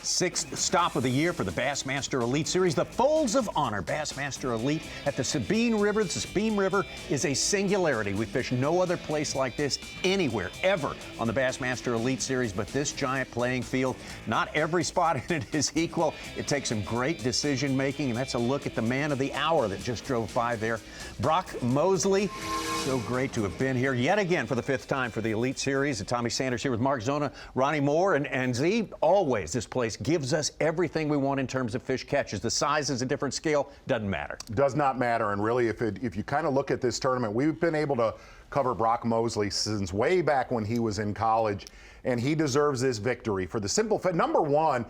Sixth stop of the year for the Bassmaster Elite Series, the Folds of Honor Bassmaster Elite at the Sabine River. The Sabine River is a singularity. We fish no other place like this anywhere, ever, on the Bassmaster Elite Series, but this giant playing field, not every spot in it is equal. It takes some great decision making, and that's a look at the man of the hour that just drove by there. Brock Mosley, so great to have been here yet again for the fifth time for the Elite Series. And Tommy Sanders here with Mark, Zona, Ronnie Moore, and Z. Always this place gives us everything we want in terms of fish catches. The size is a different scale, doesn't matter. Does not matter, and really if you kind of look at this tournament, we've been able to cover Brock Mosley since way back when he was in college, and he deserves this victory for the simple fact, number one,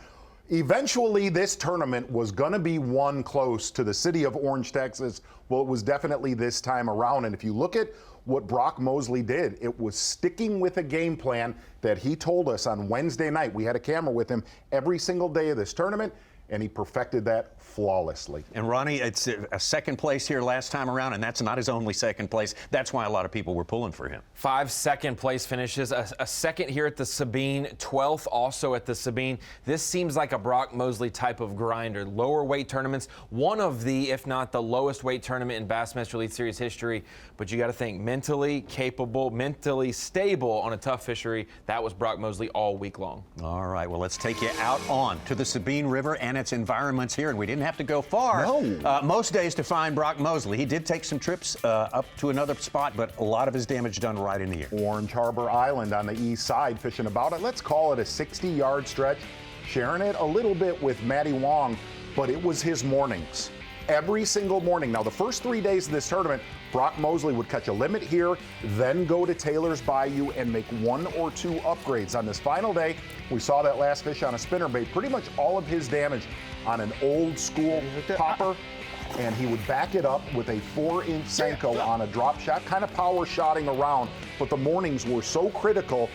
eventually this tournament was going to be won close to the city of Orange, Texas. Well, it was definitely this time around, and if you look at what Brock Mosley did, it was sticking with a game plan that he told us on Wednesday night. We had a camera with him every single day of this tournament, and he perfected that flawlessly. And Ronnie, it's a second place here last time around, and that's not his only second place. That's why a lot of people were pulling for him. 5 second place finishes, a second here at the Sabine, 12th also at the Sabine. This seems like a Brock Mosley type of grinder. Lower weight tournaments, one of the, if not the lowest weight tournament in Bassmaster Elite Series history. But you got to think, mentally capable, mentally stable on a tough fishery. That was Brock Mosley all week long. All right, well, let's take you out on to the Sabine River and its environments here, and we didn't have to go far. No. Most days to find Brock Mosley. He did take some trips up to another spot, but a lot of his damage done right in the air. Orange Harbor Island on the east side, fishing about it. Let's call it a 60-yard stretch, sharing it a little bit with Matty Wong, but it was his mornings. Every single morning. Now, the first 3 days of this tournament, Brock Mosley would catch a limit here, then go to Taylor's Bayou and make 1 or 2 upgrades. On this final day, we saw that last fish on a spinnerbait, pretty much all of his damage on an old school popper, and he would back it up with a 4-inch Senko on a drop shot, kind of power shotting around, but the mornings were so critical.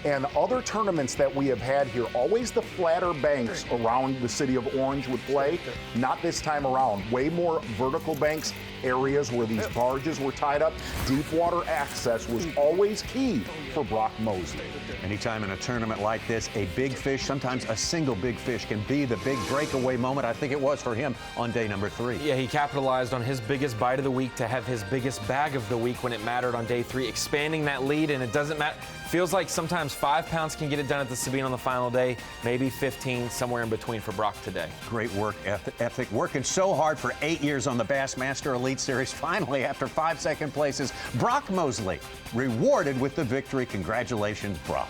And other tournaments that we have had here, always the flatter banks around the city of Orange would play. Not this time around. Way more vertical banks, areas where these barges were tied up. Deep water access was always key for Brock Mosley. Anytime in a tournament like this, a big fish, sometimes a single big fish, can be the big breakaway moment. I think it was for him on day number 3. Yeah, he capitalized on his biggest bite of the week to have his biggest bag of the week when it mattered on day 3, expanding that lead, and it doesn't matter. Feels like sometimes 5 pounds can get it done at the Sabine on the final day, maybe 15, somewhere in between for Brock today. Great work ethic, working so hard for 8 years on the Bassmaster Elite Series. Finally, after 5 second places, Brock Mosley rewarded with the victory. Congratulations, Brock.